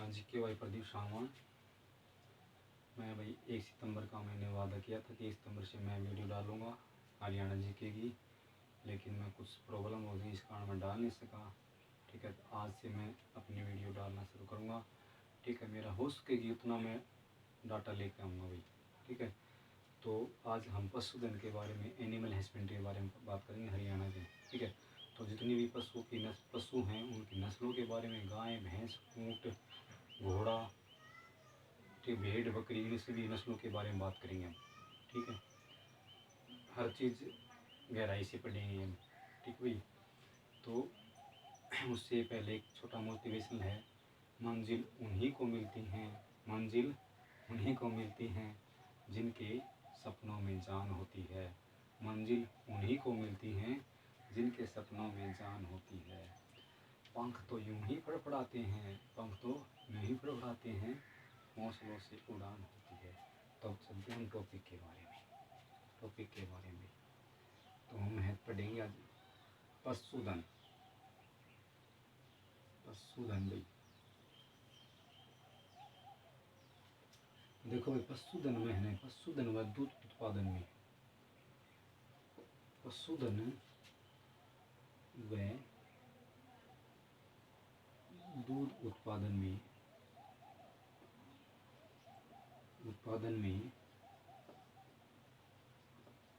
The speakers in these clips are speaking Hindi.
हाँ जी के भाई प्रदीप सावंत। मैं भाई 1 सितंबर का मैंने वादा किया था कि 1 सितंबर से मैं वीडियो डालूँगा हरियाणा जीके की, लेकिन मैं कुछ प्रॉब्लम हो गई इस कारण मैं डाल नहीं सका। ठीक है, तो आज से मैं अपनी वीडियो डालना शुरू करूँगा। ठीक है, मेरा हो सकेगी उतना मैं डाटा लेके आऊँगा भाई। ठीक है, तो आज हम पशुधन के बारे में, एनिमल हस्बेंड्री के बारे में बात करेंगे हरियाणा के। ठीक है, तो जितनी भी पशु हैं उनकी नस्लों के बारे में, गाय, भैंस, ऊँट, घोड़ा, ठीक, भेड़, बकरी, इन सभी नस्लों के बारे में बात करेंगे हम। ठीक है, हर चीज़ गहराई से पढ़ेंगे हम। ठीक भाई, तो उससे पहले एक छोटा मोटिवेशन है। मंजिल उन्हीं को मिलती हैं, मंजिल उन्हीं को मिलती हैं जिनके सपनों में जान होती है। मंजिल उन्हीं को मिलती हैं जिनके सपनों में जान होती है। पंख तो यूं ही फड़फड़ाते हैं, पंख तो यूं ही फड़फड़ाते हैं, हौसलों से उड़ान होती है। तो अब चलते हैं हम टॉपिक के बारे में। तो हम है पढ़ेंगे आज पशुधन भाई। देखो भाई, पशुधन में है, पशुधन व दूध उत्पादन में, पशुधन व दूध उत्पादन में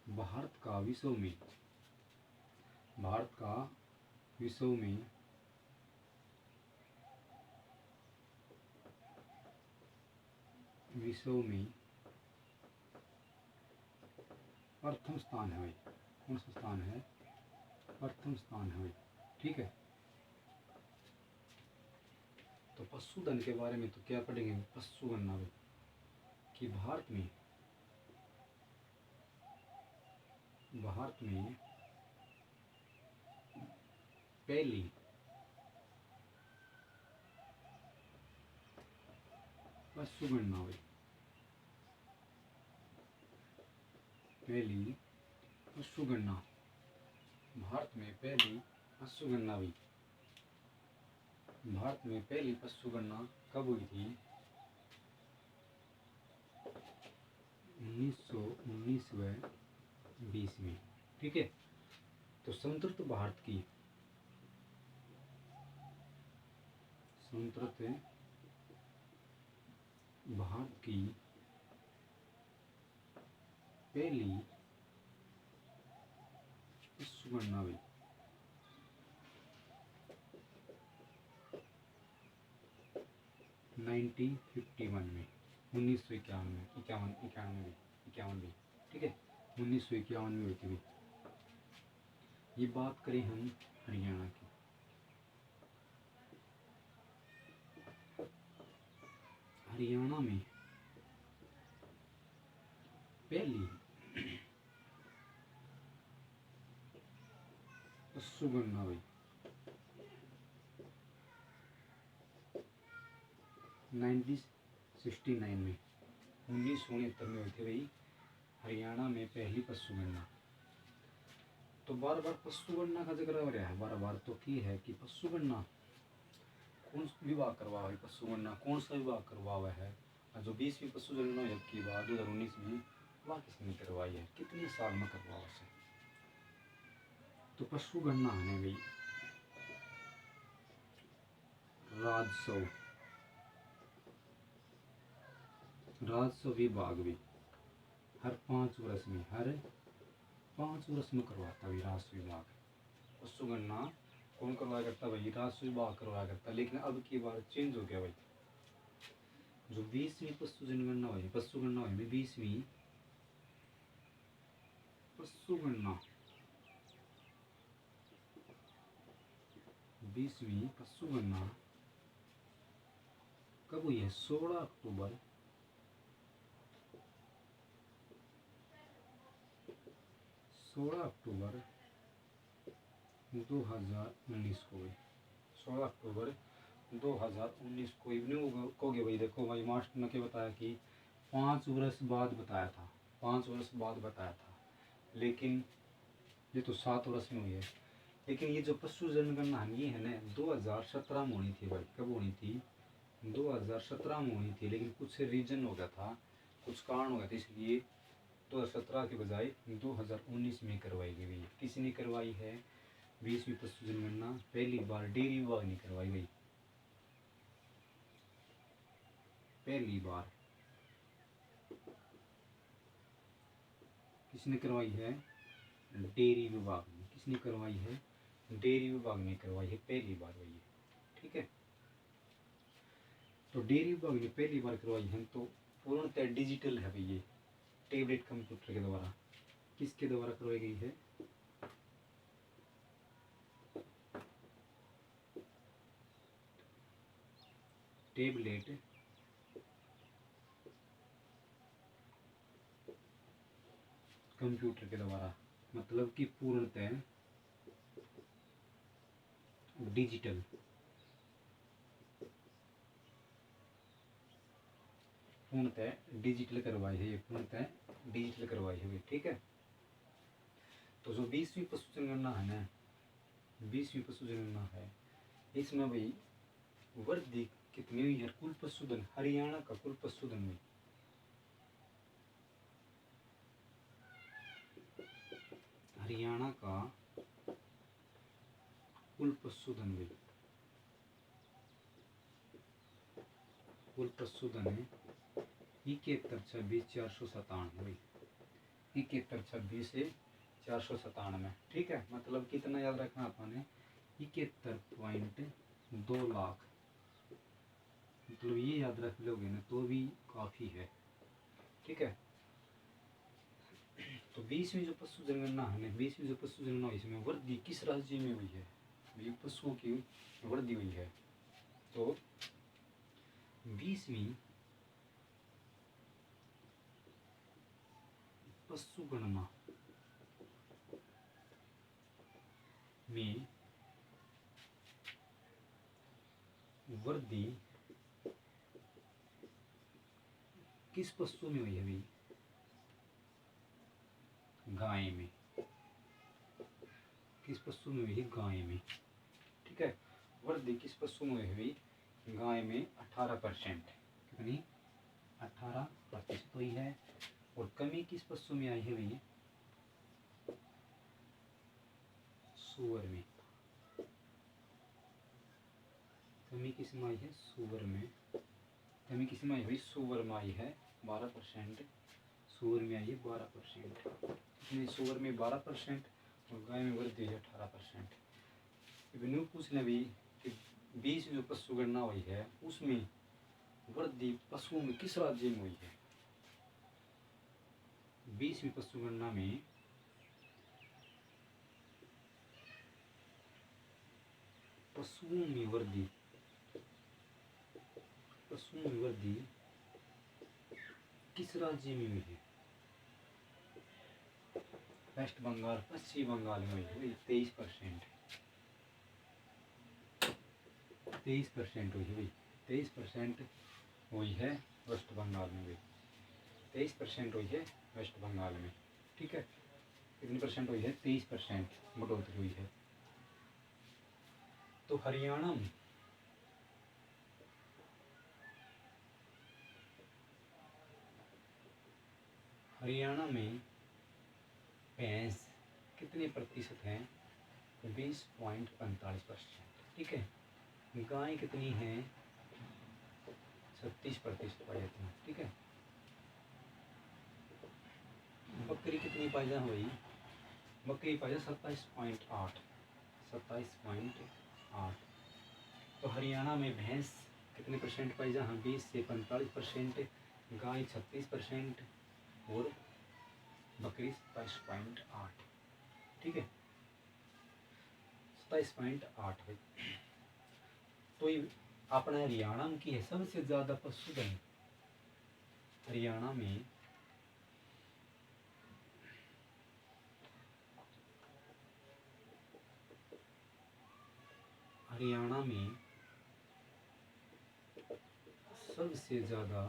भारत का विश्व में प्रथम स्थान है भाई। कौन सा स्थान है? प्रथम स्थान है भाई। ठीक है, तो पशुधन के बारे में तो क्या पढ़ेंगे? पशुगणना भाई कि भारत में पहली पशुगणना भाई, पहली पशुगणना, भारत में पहली पशुगणना भाई, भारत में पहली पशुगणना कब हुई थी? 1919 व 20 में। ठीक है, तो स्वतंत्र भारत की पहली पशुगणना हुई 1951 में, 1951 में। ठीक है, 1951 में हुई थी। ये बात करें हम हरियाणा की, हरियाणा में पहली पशुगणना हुई 1969 में, 1969 में हुई थी भाई हरियाणा में पहली पशुगणना। तो बार बार पशुगणना का जिक्र हो रहा है, बार बार तो की है कि पशुगणना कौन विभाग करवा है? पशुगणना कौन सा विभाग करवा हुआ है? जो 20वीं पशुगणना की बात 2019 में, वह किसने करवाई है? कितने साल में करवा उसे? तो पशुगणना ने भी राजस्व विभाग भी हर 5 वर्ष में करवाता है राजस्व विभाग। पशुगणना कौन करवाया करता भाई? राजस्व विभाग करवाया करता। लेकिन अब की बार चेंज हो गया भाई, जो 20वीं पशुगणना हुई 20वीं पशुगणना कब हुई है? 16 अक्टूबर 2019 को हुई। 16 अक्टूबर 2019 को इवनिंग कहोगे भाई। देखो भाई, मास्टर ने क्या बताया कि 5 वर्ष बाद बताया था, 5 वर्ष बाद बताया था, लेकिन ये तो 7 वर्ष में हुई है। लेकिन ये जो पशु जनगणना ये है ना 2017 में होनी थी भाई। कब होनी थी? 2017 में होनी थी, लेकिन कुछ रीजन हो गया था, कुछ कारण हो गया था, इसलिए 2017 के बजाय 2019 में करवाई गई। किसने करवाई है 20वीं पशु जनगणना? पहली बार डेयरी विभाग ने करवाई गई, पहली बार किसने करवाई है? डेयरी विभाग ने। किसने करवाई है? डेयरी विभाग ने करवाई है, पहली बार हुई है। ठीक है, तो डेयरी विभाग ने पहली बार करवाई है, तो पूर्णतः डिजिटल है भाई ये, टेबलेट कंप्यूटर के द्वारा। किसके द्वारा करवाई गई है? टेबलेट कंप्यूटर के द्वारा, मतलब कि पूर्णतः डिजिटल, पूर्णतः डिजिटल करवाई है ये, पूर्णतः डिजिटल करवाई है। ठीक है, तो जो 20वीं पशु जनगणना है ना, 20वीं पशु जनगणना है, इसमें भाई वृद्धि कितनी हुई है? कुल पशुधन, हरियाणा का कुल पशुधन हुई, हरियाणा का कुल पशुधन हुई, कुल पशुधन है 71,26,497 हुई, 71,26,497। ठीक है, मतलब कितना याद रखना आपने? 71.2 लाख, मतलब ये याद रख लोगे ना तो भी काफी है। ठीक है, तो 20वीं जो पशु जनगणना है ना, 20वीं जो पशु जनगणना, इसमें वृद्धि किस राज्य में हुई है? ये पशुओं की वृद्धि हुई है, तो 20वीं पशु गणना में वृद्धि किस पशु में हुई है भाई? गाय में। किस पशु में हुई है? गाय में। ठीक है, वृद्धि किस पशु में हुई? गाय में 18%। कितनी? 18% हुई है। और कमी किस पशु में आई है भाई? सूअर में। कमी किस में आई है? सूअर में। कमी किस में आई हुई? सूअर में आई है 12%। सूअर में आई है 12%। सूअर में 12% और गाय में वृद्धि है 18%। यूँ पूछ लें भी कि 20 जो पशु गणना हुई है उसमें वृद्धि पशुओं में किस राज्य में हुई है? 20वीं पशु गणना में पशुओं में वृद्धि, पशुओं में वृद्धि किस राज्य में हुई है? वेस्ट बंगाल, पश्चिम बंगाल में हुई है 23%। 23% हुई है, 23% हुई है वेस्ट बंगाल में भी, 23% हुई है वेस्ट बंगाल में। ठीक है, कितनी परसेंट हुई है? 23% बढ़ोतरी हुई है। तो हरियाणा में भैंस कितने प्रतिशत हैं? 20.45%। ठीक है, गाय कितनी है? 36% पाई जाती है। ठीक है, बकरी कितनी पाई जा हुई? बकरी पाई जा 27.8। 27.8। तो हरियाणा में भैंस कितने परसेंट पाई जा? 20 से 45%, गाय 36% और बकरी 27.8। ठीक है, 27.8 है। तो ये अपना हरियाणा में की है सबसे ज्यादा पशुधन। हरियाणा में सबसे ज्यादा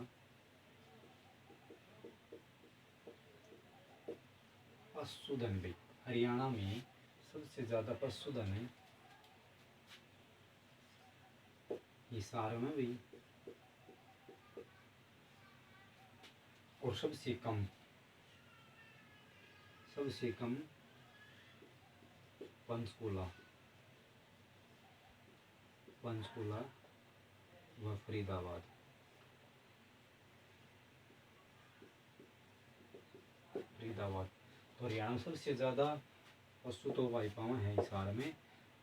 पशुधन भाई, हरियाणा में सबसे ज्यादा पशुधन है हिसार में भी, और सबसे कम पंचकूला व फरीदाबाद। तो हरियाणा में सबसे ज़्यादा पशु तो भाई पाँव है हिसार में,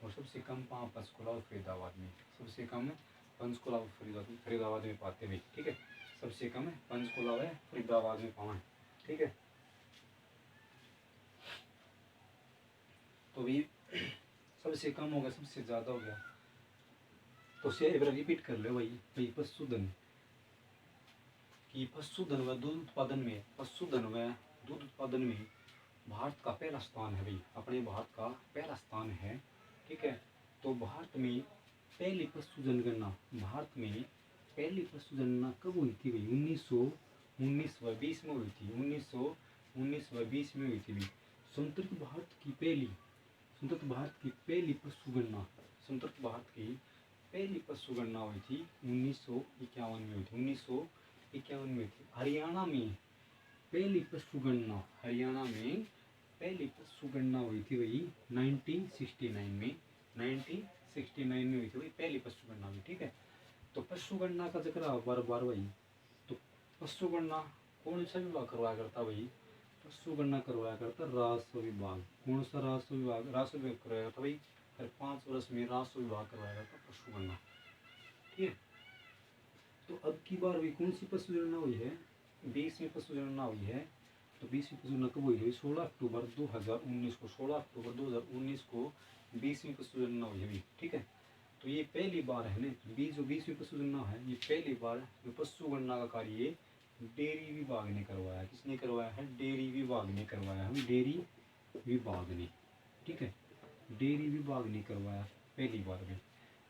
और सबसे कम पाँव पंचकुला और फरीदाबाद में। सबसे कम पंचकुला और फरीदाबाद में पाते हैं। ठीक है, सबसे कम पंचकुला व फरीदाबाद में पाँव है। ठीक है, तो भी सबसे कम हो गया, सबसे ज़्यादा हो गया। तो से एक बार रिपीट कर लो भाई पशुधन व दूध उत्पादन में भारत का पहला स्थान है भाई, अपने भारत का पहला स्थान है। ठीक है, तो भारत में पहली पशुधन गणना कब हुई थी भाई? 1919 व 20 में हुई थी। 1919 व 20 में हुई थी भाई। स्वतंत्र भारत की पहली पशु गणना हुई थी 1951 में हुई थी। 1951 में थी। हरियाणा में पहली पशु गणना हुई थी वही 1969 में। 1969 में हुई थी वही पहली पशु गणना हुई। ठीक है, तो पशु गणना का जिक्र बार बार वही। तो पशु गणना कौन सा विभाग करवाया करता भाई? पशु गणना करवाया करता राजस्व विभाग। कौन सा राजस्व विभाग? राजस्व विभाग करवाया करता भाई। हर 5 वर्ष में राजस्व विभाग करवाया करता पशु गणना। ठीक है, तो अब की बार भी कौन सी पशु गणना हुई है? 20वीं पशु गणना हुई है। तो 20वीं पशु गणना कब हुई है? 16 अक्टूबर 2019 को। 16 अक्टूबर 2019 को 20वीं पशु गणना हुई है। ठीक है, तो ये पहली बार है ना, 20वीं पशु गणना है, ये पहली बार जो पशु गणना का कार्य डेयरी विभाग ने करवाया। किसने करवाया है? डेयरी विभाग ने करवाया है। डेयरी विभाग ने, ठीक है, डेयरी विभाग ने करवाया पहली बार में।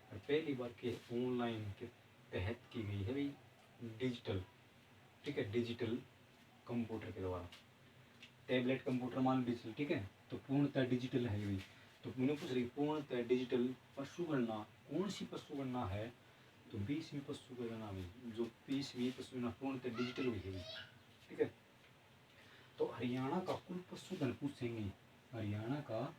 और पहली बार के ऑनलाइन के तहत की गई है भाई, डिजिटल। ठीक है, डिजिटल कंप्यूटर के द्वारा। टैबलेट कंप्यूटर मान डिजिटल। ठीक है, तो पूर्णतः डिजिटल है भाई। तो मैंने पूछ रही पूर्णतः डिजिटल पशु गणना कौन सी पशु गणना है? तो 20वीं पशु गणना में, जो 20वीं पशु गणना पूर्णतः डिजिटल हुई है। ठीक है, तो हरियाणा का कुल पशुधन पूछेंगे। हरियाणा का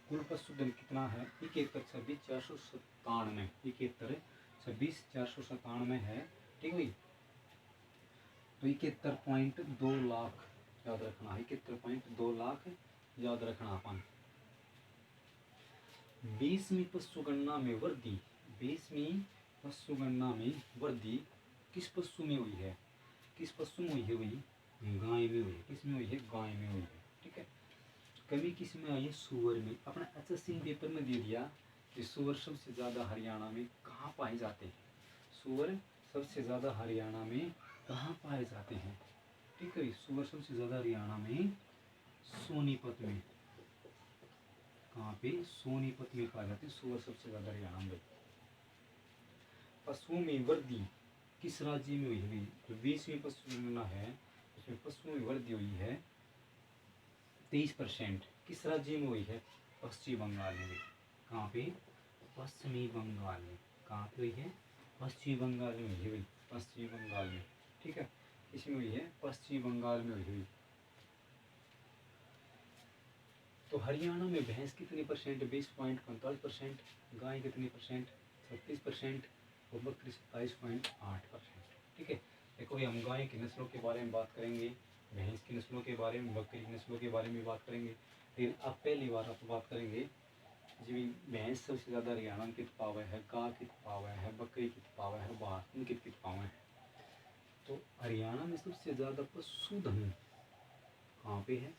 कुल पशुधन कितना है? 71,26,497। 71,26,497 है। ठीक है, तो 71.2 लाख याद रखना। 71.2 लाख याद रखना अपन। 20वीं पशु गणना में वृद्धि। 20वीं पशु गणना में वृद्धि किस पशु में हुई है? किस पशु में हुई है भाई? गाय में हुई है। किस में हुई है? गाय में हुई है। ठीक है, कमी किस में आई है? सुअर में। अपना एसएससी पेपर में दे दिया कि सुअर सबसे ज़्यादा हरियाणा में कहाँ पाए जाते हैं? सुअर सबसे ज़्यादा हरियाणा में कहाँ पाए जाते हैं? ठीक है, सुअर सबसे ज़्यादा हरियाणा में सोनीपत में। कहाँ पे? सोनीपत में पाए जाते हैं सुअर सबसे ज़्यादा हरियाणा में। पशुओं में वृद्धि किस राज्य में हुई है? जो 20वीं पशु गणना है उसमें पशुओं में वृद्धि हुई है 23%। किस राज्य में हुई है? पश्चिम बंगाल में। कहाँ पे? पश्चिमी बंगाल में। कहाँ पे हुई है? पश्चिम बंगाल में हुई है भाई। पश्चिम बंगाल में। ठीक है, इसमें हुई है पश्चिम बंगाल में हुई है। तो हरियाणा में भैंस कितनी परसेंट? 20.45%। गाय कितनी परसेंट? 36%। और बकरी 27.8%। ठीक है, देखो ये हम गाय की नस्लों के बारे में बात करेंगे, भैंस की नस्लों के बारे में, बकरी की नस्लों के बारे में बात करेंगे। लेकिन अब पहली बार आप बात करेंगे जी भैंस सबसे ज़्यादा हरियाणा में कित पावा है, गाय कित पावा है, बकरी कित पावा है, बाहर कित कित पावा है। तो हरियाणा में सबसे ज़्यादा पशुधन कहाँ पे है?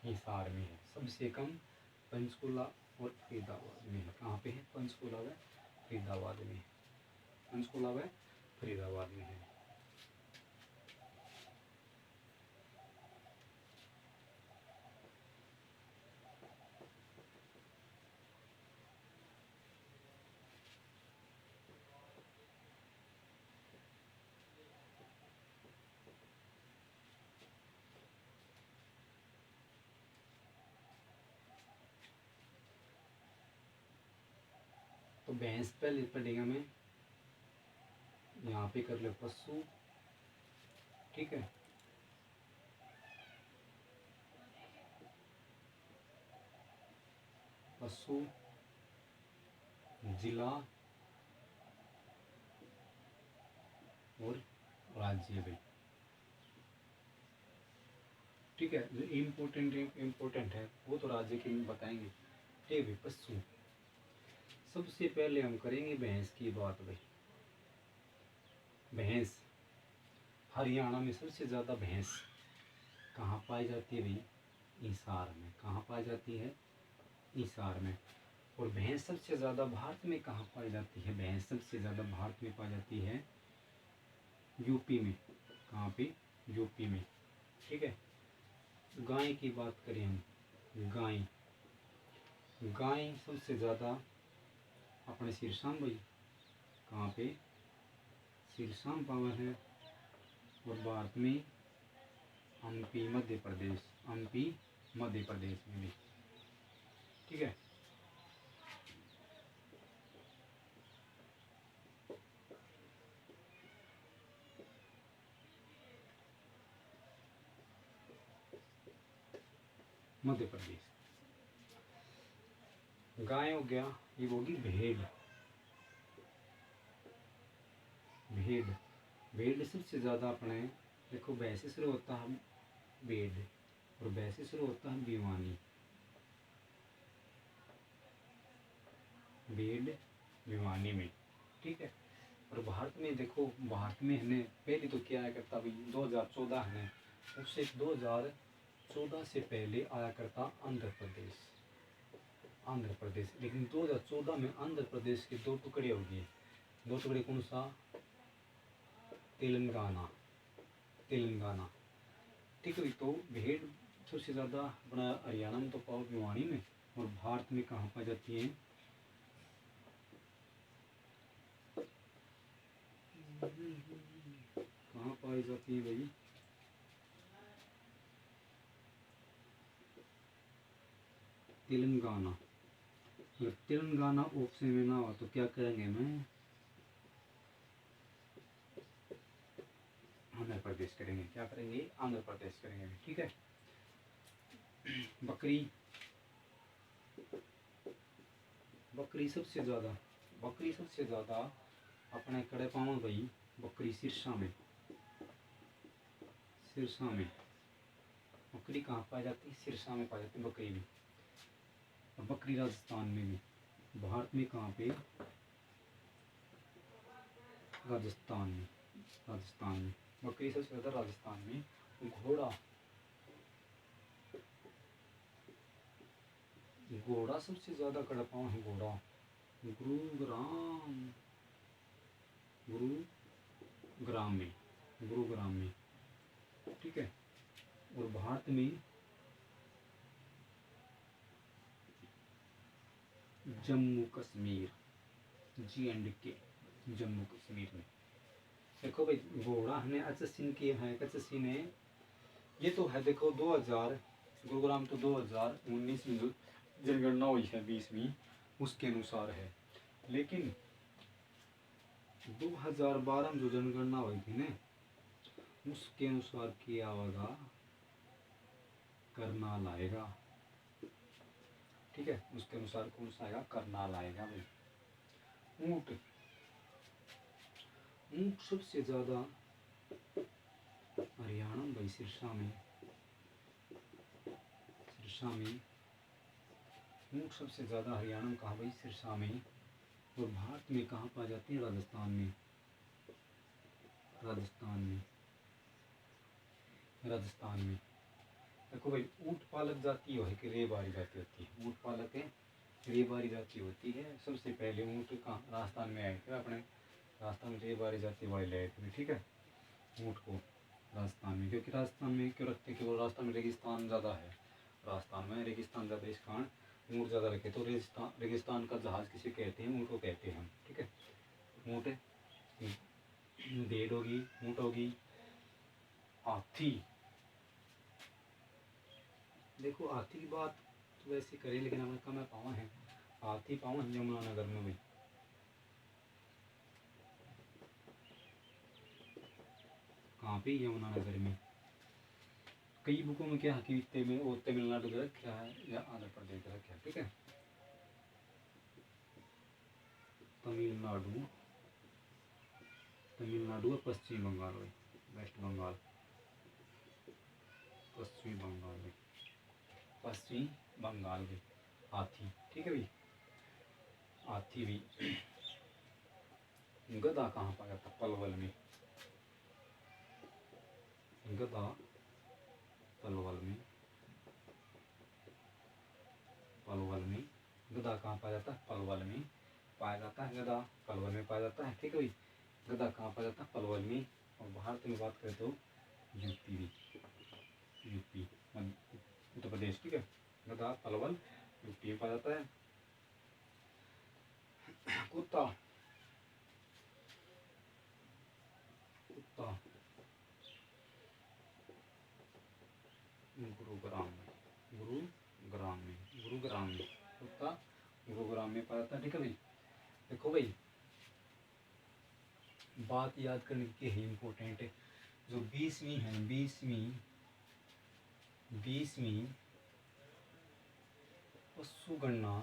हिसार में है। सबसे कम पंचकुला और फरीदाबाद में है। कहाँ पे है? पंचकुला व फरीदाबाद में है। पंचकुला व फरीदाबाद में है। तो भैंस पहले पढ़ेगा मैं, यहाँ पे कर लो पशु। ठीक है, पशु जिला और राज्य भाई। ठीक है, जो इम्पोर्टेंट है वो तो राज्य के बताएंगे। ठीक है भाई, पशु सबसे पहले हम करेंगे भैंस की बात भाई। भैंस हरियाणा में सबसे ज़्यादा भैंस कहाँ पाई जाती है भाई? हिसार में। कहाँ पाई जाती है? हिसार में। और भैंस सबसे ज़्यादा भारत में कहाँ पाई जाती है? भैंस सबसे ज़्यादा भारत में पाई जाती है यूपी में। कहाँ पे? यूपी में। ठीक है। गाय की बात करें हम, गाय गाय सबसे ज़्यादा अपने सिरसाम भाई। कहाँ पे? सिरसाम पावर है। और भारत में एमपी मध्य प्रदेश, एमपी मध्य प्रदेश में भी। ठीक है। मध्य प्रदेश। गाय हो गया, ये होगी भेड़। भेड़ भेड़ सबसे ज़्यादा अपने देखो, वैसे शुरू होता है भेड़ और वैसे शुरू होता है भिवानी। भेड़ भिवानी में। ठीक है। और भारत में देखो, भारत में हमने पहले तो क्या आया करता भाई 2014 है, उससे 2014 से पहले आया करता आंध्र प्रदेश। आंध्र प्रदेश, लेकिन 2014 में आंध्र प्रदेश के दो टुकड़े हो गए। दो टुकड़े कौन सा? तेलंगाना। तेलंगाना। ठीक है। तो भेड़ सबसे ज़्यादा अपना हरियाणा में तो पाओ भिवानी में, और भारत में कहाँ पाई जाती है? कहाँ पाई जाती है भाई? तेलंगाना। अगर तेलंगाना ऑप्शन में ना हो तो क्या करेंगे? मैं आंध्र प्रदेश करेंगे। क्या करेंगे? आंध्र प्रदेश करेंगे। ठीक है। बकरी बकरी सबसे ज़्यादा अपने कड़े पावा भाई। बकरी सिरसा में। सिरसा में बकरी कहाँ पाई जाती है? सिरसा में पाई जाती है बकरी भी। और बकरी राजस्थान में भी। भारत में कहाँ पे? राजस्थान में। राजस्थान में बकरी सबसे ज़्यादा राजस्थान में। घोड़ा घोड़ा सबसे ज़्यादा कड़ा पाँव है घोड़ा। गुरुग्राम। गुरुग्राम में। गुरुग्राम में। ठीक है। और भारत में जम्मू कश्मीर, J&K, जम्मू कश्मीर में। देखो भाई, घोड़ा हमने अच्छी के हैं, अच्छी ने ये तो है। देखो 2000 गुरुग्राम तो 2019 में जो जनगणना हुई है 20वीं, उसके अनुसार है। लेकिन 2012 में जो जनगणना हुई थी ना, उसके अनुसार किया होगा करनाल आएगा। ठीक है। उसके अनुसार कौन सा आएगा? करनाल आएगा भाई। ऊंट ऊंट सबसे ज़्यादा हरियाणा भाई। सिरसा में। सिरसा में ऊंट सबसे ज़्यादा हरियाणा में कहाँ भाई? सिरसा में। और भारत में कहाँ पाई जाती है? राजस्थान में। राजस्थान में। राजस्थान में। देखो भाई, ऊंट पालक जाति है कि रेबारी जाति होती है? ऊंट पालक है रेबारी जाति होती है। सबसे पहले ऊंट कहाँ? राजस्थान में आए थे अपने। राजस्थान में रेबारी जाति वाले लाए थे। ठीक है। ऊंट को राजस्थान में, क्योंकि राजस्थान में क्यों रखते? कि वो राजस्थान में रेगिस्तान ज़्यादा है। राजस्थान में रेगिस्तान ज़्यादा, इस कारण ऊँट ज़्यादा रखे। तो रेगिस्तान का जहाज़ किसे कहते हैं? ऊँट को कहते हैं हम। ठीक है। ऊँट, भेड़ होगी, ऊँट होगी, हाथी। देखो हाथी की बात तो वैसे करें, लेकिन हमें कम है पावा है। हाथी पावा यमुनानगर में भी। कहाँ पे? यमुनानगर में। कई बुकों में क्या कि में वो तमिलनाडु का रखा है या आंध्र प्रदेश का रखा है। ठीक है। तमिलनाडु, तमिलनाडु और पश्चिमी बंगाल भाई, वेस्ट बंगाल, पश्चिमी बंगाल भाई, पश्चिमी बंगाल के हाथी। ठीक है भाई, हाथी भी। गधा कहाँ पाया था? पलवल में, गधा पलवल में, पलवल में गधा कहाँ पाया जाता है? पलवल में पाया जाता है गधा, पलवल में पाया जाता है। ठीक है भाई, गधा कहाँ पाया जाता है? पलवल में। और भारत में बात करें तो यूपी भी, यूपी उत्तर प्रदेश। ठीक है, गधा पलवल यूपी में पाया जाता है। कुत्ता, कुत्ता गुरुग्राम में, गुरुग्राम में, गुरुग्राम में कुत्ता गुरुग्राम में पाया जाता है। ठीक है भाई, देखो भाई बात याद करने की है इम्पोर्टेंट है। जो 20वीं है, 20वीं पशु गणना,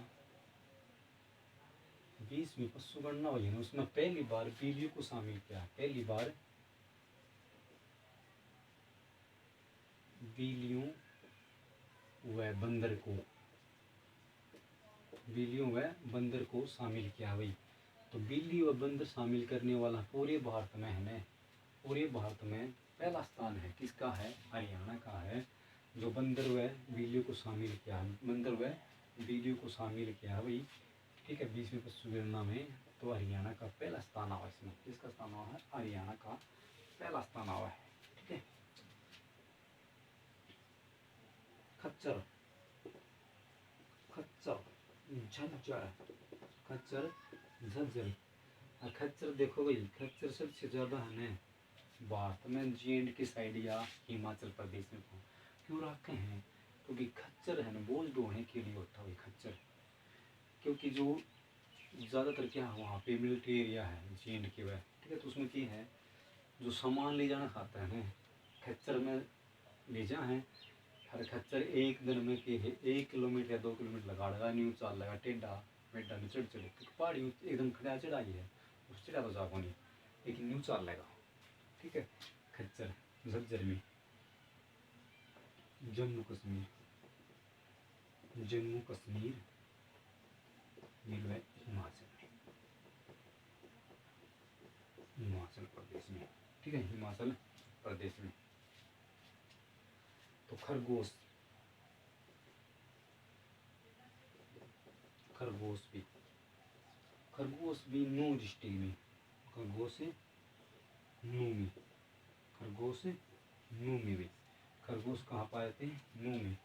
20वीं पशु गणना हुई है ना, उसमें पहली बार बिल्लियों को शामिल किया। पहली बार बिल्लियों व बंदर को, बिल्लियों व बंदर को शामिल किया भाई। तो बिल्ली व बंदर शामिल करने वाला पूरे भारत में है ना, पूरे भारत में पहला स्थान है। किसका है? हरियाणा का है। जो बंदर व बिल्लियों को शामिल किया है, बंदर व बिल्लियों को शामिल किया है भाई। ठीक है, 20वीं पशु गणना में तो हरियाणा का पहला स्थान आवा। इसमें किसका स्थान आवा है? हरियाणा का पहला स्थान आवा है। ठीक है, खच्चर, खच्चर झज्जर, खच्चर झज्जर। खच्चर देखो भाई, खच्चर सबसे ज़्यादा है ना भारत में जींद की साइड या हिमाचल प्रदेश में क्यों रखे हैं? क्योंकि खच्चर है ना बोझ ढोने के लिए होता है खच्चर। क्योंकि जो ज़्यादातर क्या है वहाँ पे मिलिट्री एरिया है जींद की वह। ठीक है, तो उसमें क्या है, जो सामान ले जाना खाता है ना खच्चर में ले जा है। हर खच्चर एक दिन में के है 1 किलोमीटर या 2 किलोमीटर लगा न्यू चाल लगा टेढ़ा मेढ़ा में चढ़ चढ़े, क्योंकि पहाड़ी एकदम खड़ा चढ़ाई है, उस चढ़ा तो जाको नहीं, लेकिन न्यू चाल लेगा। ठीक है, खच्चर झज्जर में। जम्मू कश्मीर, जम्मू कश्मीर मिल है हिमाचल में, हिमाचल प्रदेश में। ठीक है, हिमाचल प्रदेश में। तो खरगोश, खरगोश भी, खरगोश भी नू डिस्ट्रिक्ट में, खरगोश नू में, खरगोश नू में भी। खरगोश कहाँ पाए जाते हैं? नू में।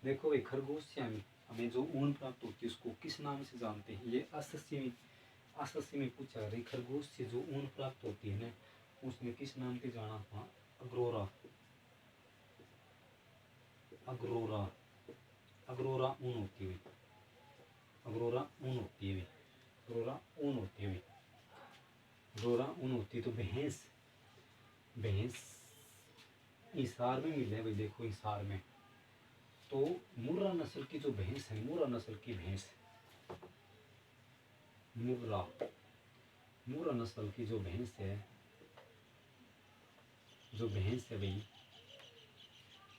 देखो भाई खरगोश से हमें जो ऊन प्राप्त होती है उसको किस नाम से जानते हैं? ये एसएससी में पूछा गया खरगोश से जो ऊन प्राप्त होती है ना उसमें किस नाम से जाना था? अग्रोरा, अग्रोरा, अग्रोरा ऊन होती है, अग्रोरा ऊन होती है, अग्रोरा ऊन होती है, अग्रोरा ऊन होती है। तो भैंस, भैंस हिसार में मिले भाई। देखो हिसार में तो मुर्रा नस्ल की जो भैंस है, मुर्रा नस्ल की भैंस, मुर्रा, मुर्रा नस्ल की जो भैंस है, जो भैंस है भाई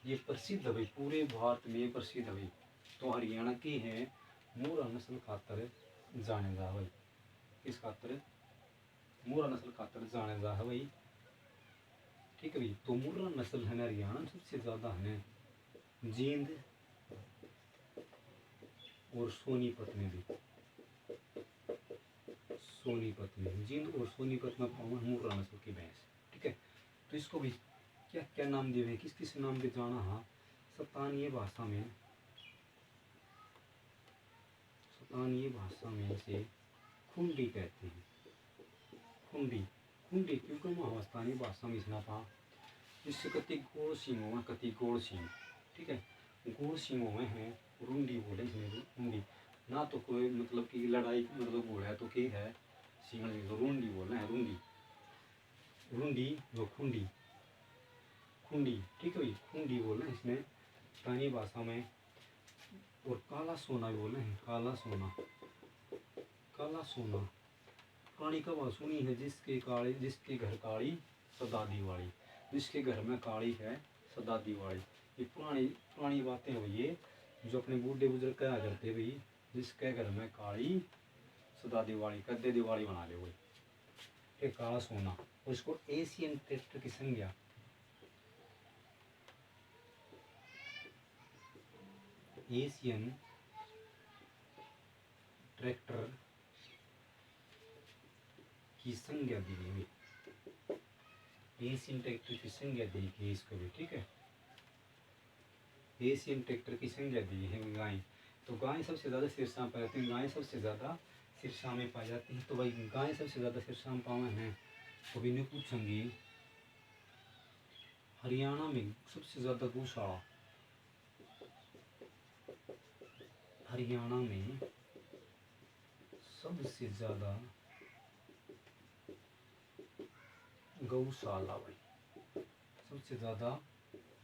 ये प्रसिद्ध है भाई, पूरे भारत में प्रसिद्ध है भाई। तो हरियाणा की है, मुर्रा नस्ल खातर जाने जा भाई। किस खातर? मुर्रा नस्ल खातर जाने जा है भाई। ठीक है भाई, तो मुर्रा नस्ल है ना हरियाणा में सबसे ज़्यादा है जींद और सोनीपत में भी, सोनीपत में, जींद और सोनीपत में पावा मुर्रा नस्ल की भैंस। ठीक है, तो इसको भी क्या क्या नाम दिए हैं, किस किस नाम के जाना? हाँ, स्थानीय भाषा में, स्थानीय भाषा में से खुंडी कहते हैं। खुंडी, खुंडी क्यों कहूँ स्थानीय भाषा में इसना था जिससे कति गोड़ सींगों में, कति गोड़ सींग। ठीक है, गोड़ सींगों में है रुंडी बोले इसमें, रुंडी ना तो कोई मतलब कि लड़ाई मतलब बोला है तो क्या है सींगड़ तो रुंडी बोलना है, रुंडी, रुंडी वो खुंडी, खुंडी। ठीक है भाई, खुंडी बोलना है इसमें स्थानीय भाषा में। और काला सोना भी बोले हैं, काला सोना, काला सोना, पुरानी कहावत सुनी है, जिसके घर काली सदा दिवाली, जिसके घर में काली है सदा दिवाली। ये पुरानी पुरानी बातें हुई है जो अपने बूढ़े बुजुर्ग कहा करते भाई, जिसके घर में काली सदा दिवाली, कद्दे दिवाली बना ले वही के काला सोना। उसको एशियन ट्रैक्टर की संज्ञा, एशियन ट्रैक्टर की संज्ञा दी हुई, एशियन ट्रैक्टर की संज्ञा दी गई इसको भी, ठीक है। एशियन ट्रैक्टर की संज्ञा दी है गाय। तो गाय सबसे ज़्यादा सिरसा पाई जाती है, गाय सबसे ज़्यादा सिरसा में पाई जाती है। तो भाई गाय सबसे ज़्यादा सिरसा में पावे हैं। तो भी नहीं पूछेंगे हरियाणा में सबसे ज़्यादा गौशाला, हरियाणा में सबसे ज़्यादा गौशाला, भाई सबसे ज़्यादा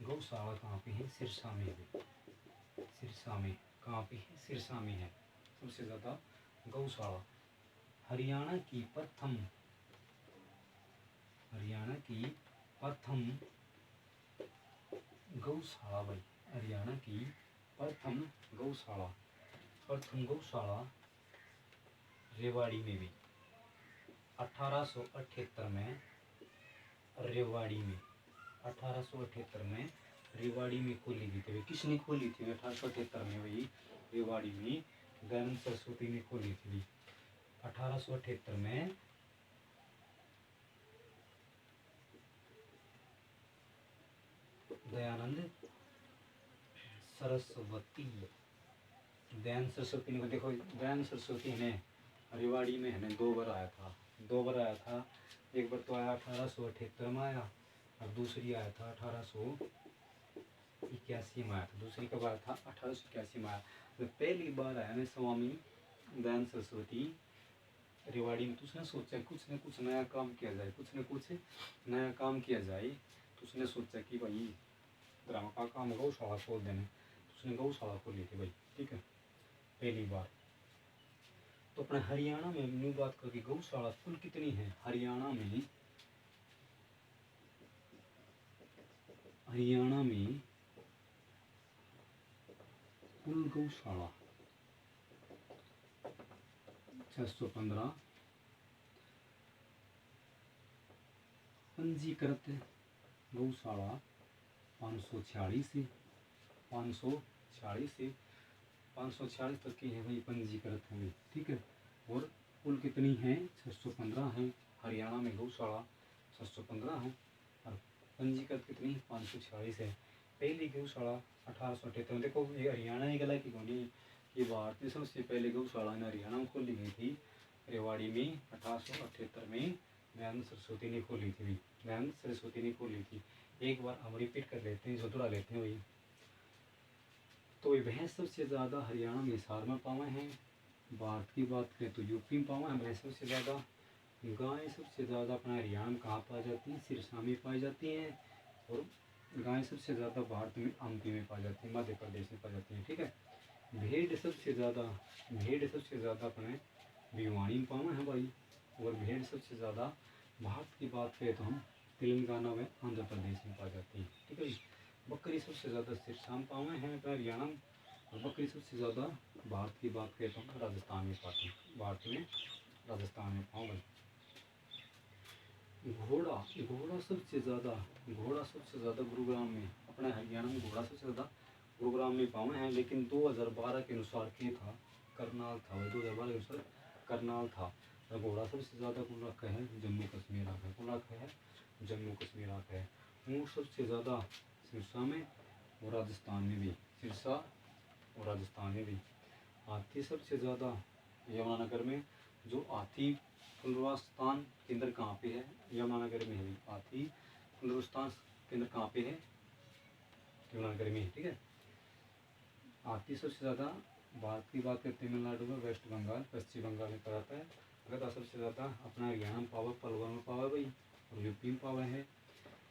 गौशाला कहाँ पे है? सिरसा में है। सिरसा में कहाँ पे है? सिरसा में है सबसे ज़्यादा गौशाला। हरियाणा की प्रथम, हरियाणा की प्रथम गौशाला, भाई हरियाणा की प्रथम गौशाला, प्रथम गौशाला रेवाड़ी में भी 1878 में, रेवाड़ी में 1878 में रेवाड़ी में खोली गई थी। किसने खोली थी 1878 में? वही रेवाड़ी में दयानंद सरस्वती ने खोली थी 1878 में। दयानंद सरस्वती, दयानंद सरस्वती ने, देखो दयानंद सरस्वती ने रेवाड़ी में है 2 बार आया था, 2 बार आया था। एक बार तो आया 1878 में आया, और दूसरी आया था 1881 में आया था। दूसरी कब आया था? 1881 में आया। तो पहली बार आया ना स्वामी दयानंद सरस्वती रेवाड़ी में। तो उसने सोचा कुछ न कुछ नया काम किया जाए, कुछ न कुछ नया काम किया जाए। तो उसने सोचा कि भाई ग्राम का काम गौशाला खोल देने। तो उसने गौशाला खोली थी भाई, ठीक है, पहली बार। तो अपने हरियाणा में न्यू बात करके गौशाला कुल कितनी है? हरियाणा में, हरियाणा में कुल गौशाला 615, पंजीकृत गौशाला 546 से 546 से 546 तक की है भाई, पंजीकृत है, ठीक है। और कुल कितनी है? 615 है। हरियाणा में गौशाला 615 है और पंजीकृत कितनी? 546 है। पहली गौशाला 1878 में, देखो ये हरियाणा ही गला की गोली, ये भारत में सबसे पहले गौशाला ने हरियाणा में खोली गई थी रेवाड़ी में 1878 में। दयानंद सरस्वती ने खोली थी, दयानंद सरस्वती ने खोली थी। एक बार हम रिपीट कर लेते हैं, जो दोहरा लेते हैं वही। तो ये भैंस सबसे ज़्यादा हरियाणा में हिसार में पावे हैं। भारत की बात करें तो यूपी में पावा है भैंस सबसे ज़्यादा। गाय सबसे ज़्यादा अपना हरियाणा में कहाँ पाई जाती है? सिरसा में पाई जाती हैं। और गाय सबसे ज़्यादा भारत में एमपी में पाई जाती है, मध्य प्रदेश में पाई जाती है, ठीक है। भेड़ सबसे ज़्यादा अपने भिवानी में पावा है भाई। और भेड़ सबसे ज़्यादा भारत की बात करें तो हम तेलंगाना में, आंध्र प्रदेश में पाई जाती है, ठीक है। बकरी सबसे ज़्यादा सिरसा में पावे हैं अपने हरियाणा में। और बकरी सबसे ज़्यादा भारत की बात करें तो हम राजस्थान में पाते हैं, भारत में राजस्थान में पाओगे। घोड़ा, घोड़ा सबसे ज़्यादा गुरुग्राम में, अपने हरियाणा में घोड़ा सबसे ज़्यादा गुरुग्राम में पावे हैं। लेकिन 2012 के अनुसार क्या था? करनाल था, 2012 के अनुसार करनाल था। और घोड़ा सबसे ज़्यादा कौन रखा है? जम्मू कश्मीर रखा है। कौन रखा है? जम्मू कश्मीर रखा है। ऊँट सबसे ज़्यादा सिरसा में और राजस्थान में भी, सिरसा और राजस्थान में भी। हाथी सबसे ज़्यादा यमुनानगर में। जो हाथी पुनर्वास केंद्र कहाँ पे है? यमुनानगर में है। हाथी पुनर्वास केंद्र कहाँ पे है? यमुनानगर में है, ठीक है। हाथी सबसे ज़्यादा भारत की बात करें तमिलनाडु में, वेस्ट बंगाल, पश्चिम बंगाल में पाता है। गधा सबसे ज़्यादा अपना हरियाणा में पावा, पलवल में पावा भाई, और यूपी में पावा है,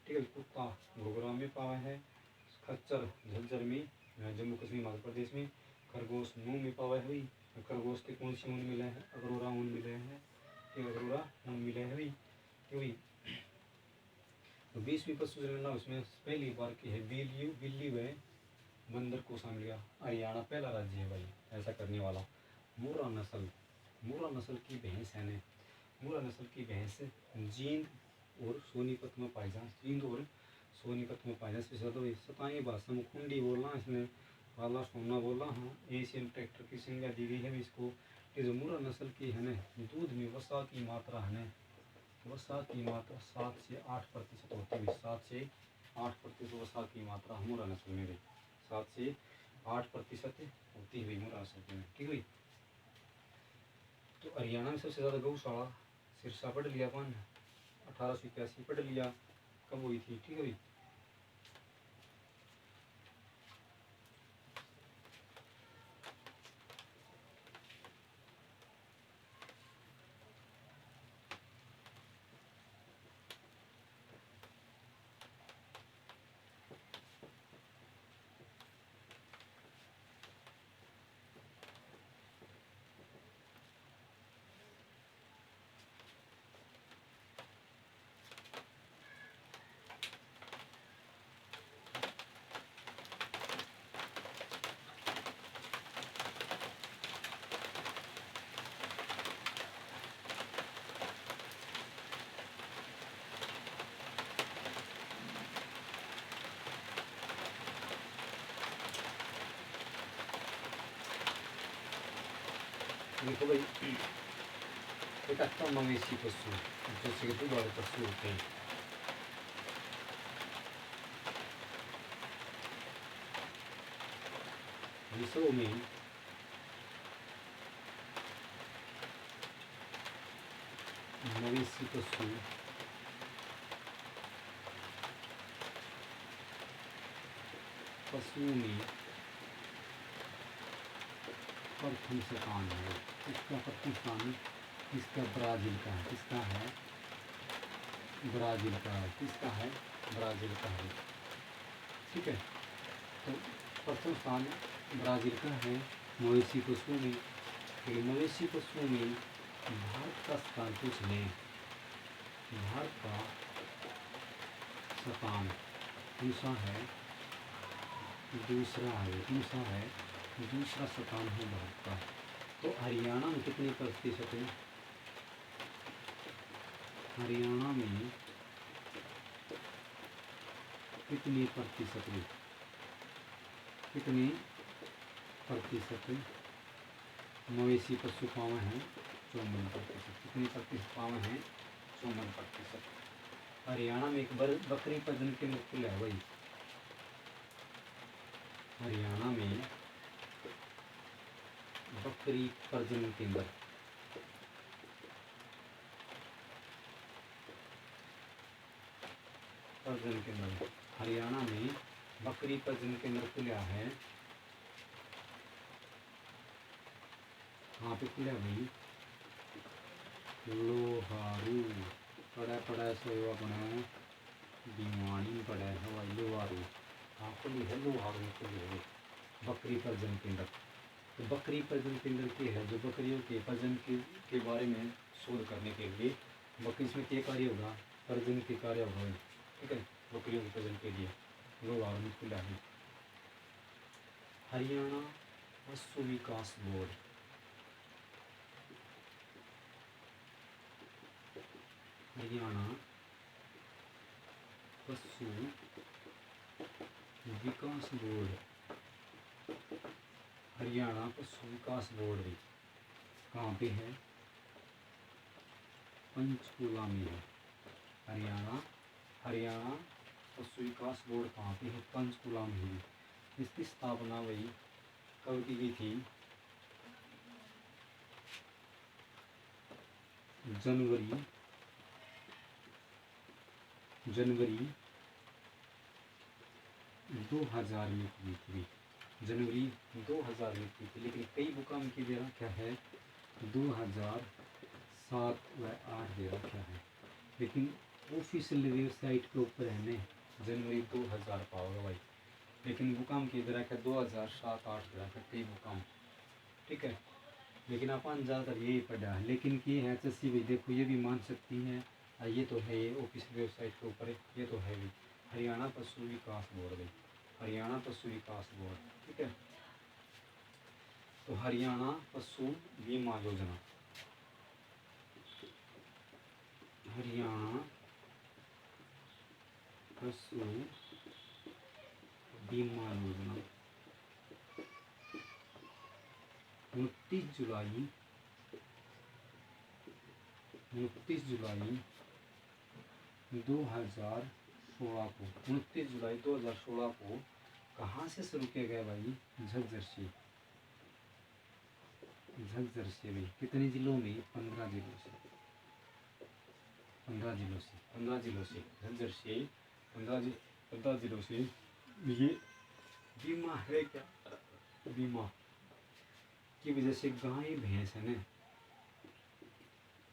ठीक है। कुत्ता गुरुग्राम में पावा है। खच्चर झज्जर में, जम्मू कश्मीर मध्य प्रदेश में। खरगोश नूह में पावा है भाई। खरगोश के कौन से ऊन मिले हैं? अगरोरा ऊन मिले हैं, के अधूरा हम मिले हैं भाई वही। तो 20वीं पशु जनगणना उसमें पहली बार की है बिल्ली व बंदर को शामिल किया। हरियाणा पहला राज्य है भाई ऐसा करने वाला। मुर्रा नस्ल की भैंस है ने, मुर्रा नस्ल की भैंस जींद और सोनीपत में पाई जाए, जींद और सोनीपत में पाई जाए। सताई भाषा में खुंडी बोलना, इसमें काला सोना बोला। हाँ, एशियन ट्रैक्टर की संज्ञा दी गई है इसको। जो मुर्रा नस्ल की है न, दूध में वसा की मात्रा है न, वसा की मात्रा 7 से 8% होती है। 7 से 8% वसा की मात्रा मुर्रा नस्ल में भी 7 से 8% होती हुई मुर्रा नस्ल में, ठीक है। तो हरियाणा में सबसे ज़्यादा गौशाला सिरसा पढ़ लिया अपन, 1881 पढ़ लिया कब हुई थी, ठीक है। देखो भाई, एक अच्छा मवेशी पशु जो सेतु वाले पशु होते हैं। विश्व में मवेशी पशु पशुओं में प्रथम स्थान है। इसका प्रथम स्थान इसका ब्राज़ील का है। किसका है? ब्राज़ील का है। किसका है? ब्राज़ील का है, ठीक है। तो प्रथम स्थान ब्राज़ील का है मवेशी पशुओं में। लेकिन मवेशी पशुओं में भारत का स्थान कुछ नहीं। भारत का स्थान दूसरा है, दूसरा स्थान है भारत का। तो हरियाणा में कितने प्रतिशत है? हरियाणा में कितने प्रतिशत है? कितने प्रतिशत मवेशी पशु पावे हैं? 54%। कितने प्रतिशत पावे हैं? 54%। हरियाणा में एक बकरी प्रजनन केंद्र खुला है भाई। हरियाणा में बकरी प्रजनन केंद्र, हरियाणा में बकरी प्रजनन केंद्र खुला है। कहाँ पे खुला भाई? लोहारू पड़ा सोया बना दीवानी पड़ा है भाई। लोहारू हाँ खुली है, लोहारू में खुली है बकरी प्रजनन केंद्र। तो बकरी प्रजनन केंद्र के है जो बकरियों के प्रजनन के बारे में शोध करने के लिए। बकरी इसमें क्या कार्य होगा? प्रजनन के कार्य होगा, ठीक है। बकरियों के प्रजनन के लिए लोहारू में खुला है। हरियाणा पशु विकास बोर्ड, हरियाणा पशु विकास बोर्ड, हरियाणा पशु विकास बोर्ड भी कहाँ पे है? पंचकूला में है। हरियाणा पशु विकास बोर्ड कहाँ पे है? पंचकूला में है। इसकी स्थापना वही कब की गई थी? जनवरी 2000 में की थी। जनवरी 2000 में की थी। लेकिन कई बुकों में की दे रखा है 2007 व 8 दे रखा है। लेकिन ऑफिशियल वेबसाइट के ऊपर है ना जनवरी 2000 पाओगे भाई। लेकिन बुकाम की दे रखा है 2007-8 दे रखा है कई बुकाम, ठीक है। लेकिन अपन ज़्यादातर यही पढ़ा है। लेकिन ये है चस्सी भाई, देखो ये भी मान सकती हैं। ये तो है, ये ऑफिस वेबसाइट के ऊपर है, ये तो है भी हरियाणा पशु विकास बोर्ड भाई, हरियाणा पशु विकास बोर्ड, ठीक है। तो हरियाणा पशु बीमा योजना, हरियाणा पशु बीमा योजना 29 जुलाई 2016 को 29 जुलाई 2016 को कहाँ से शुरू किया गया भाई? झज्जर से, झज्जर से भाई। कितने जिलों में? 15 जिलों से, 15 जिलों से, 15 जिलों से, झज्जर से 15 जिलों से। ये बीमा है क्या? बीमा की वजह से गाय भैंस है ना,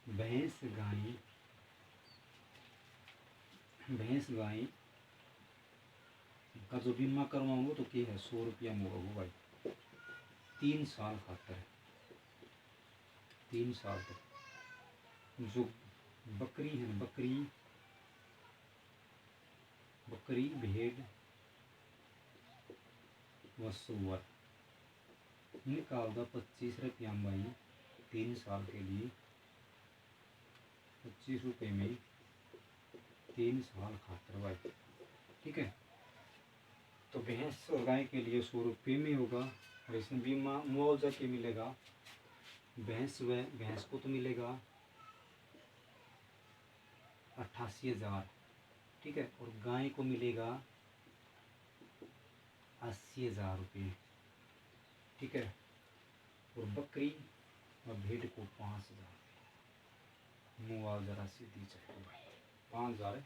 भैंस गाय का जो बीमा करवाऊंगा तो क्या है 100 रुपया मोगा भाई, 3 साल खातर है, 3 साल तक। जो बकरी है, बकरी भेड़ व सुअर, इनका होगा 25 रुपया भाई 3 साल के लिए, 25 रुपये में 3 साल खातर भाई, ठीक है। तो भैंस और गाय के लिए 100 रुपये में होगा। और इसमें बीमा मुआवजा के मिलेगा, भैंस को तो मिलेगा 88,000, ठीक है। और गाय को मिलेगा 80,000 रुपये, ठीक है। और बकरी और भेड़ को 5,000 मुआवजा राशि दी जाएगी भाई, 5,000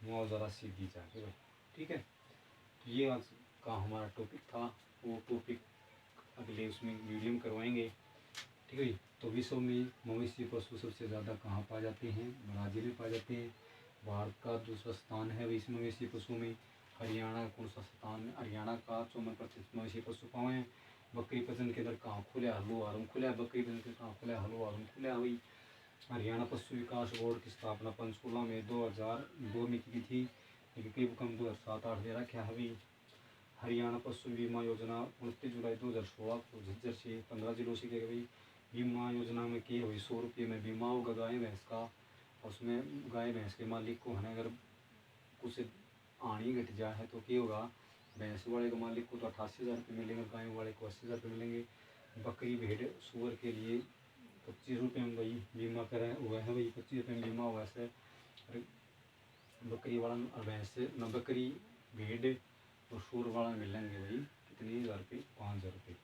मुआवजा राशि दी जाएगी भाई, ठीक है। तो ये आज का हमारा टॉपिक था, वो टॉपिक अगले उसमें वीडियो में करवाएंगे, ठीक है। तो विश्व में मवेशी पशु सबसे ज़्यादा कहाँ पाए जाते हैं? ब्राज़ील में पाए जाते हैं। भारत का दूसरा स्थान है इस मवेशी पशु में। हरियाणा का कौन सा स्थान है? हरियाणा का 54% मवेशी पशु पाए हैं। बकरी प्रजनन केंद्र कहाँ खुला? हल्लो आरम खुला। बकरी प्रजनन केंद्र कहाँ खुला? हल्लो आरम खुला हुई। हरियाणा पशु विकास बोर्ड की स्थापना पंचकूला में 2002 में की थी, लेकिन कई भूकंप 2007-8 दे रखा है अभी। हरियाणा पशु बीमा योजना 29 जुलाई 2016 को झज्जर से 15 जिलों से की गई। बीमा योजना में की हुई 100 रुपये में बीमा होगा गाय भैंस का। उसमें गाय भैंस के मालिक को है अगर कुछ आनी घट जाए तो क्या होगा? भैंस वाले के मालिक को तो 88,000 रुपये मिलेंगे, गाय वाले को 80,000 रुपये मिलेंगे। बकरी भेड़ सूअर के लिए 25 रुपये में भाई बीमा कराए हुआ है भाई, 25 रुपये में बीमा हुआ है। बकरी वाला और भैंस न बकरी भेड़ और सूअर वाला मिलेंगे भाई कितने हज़ार रुपये? 5,000 रुपये,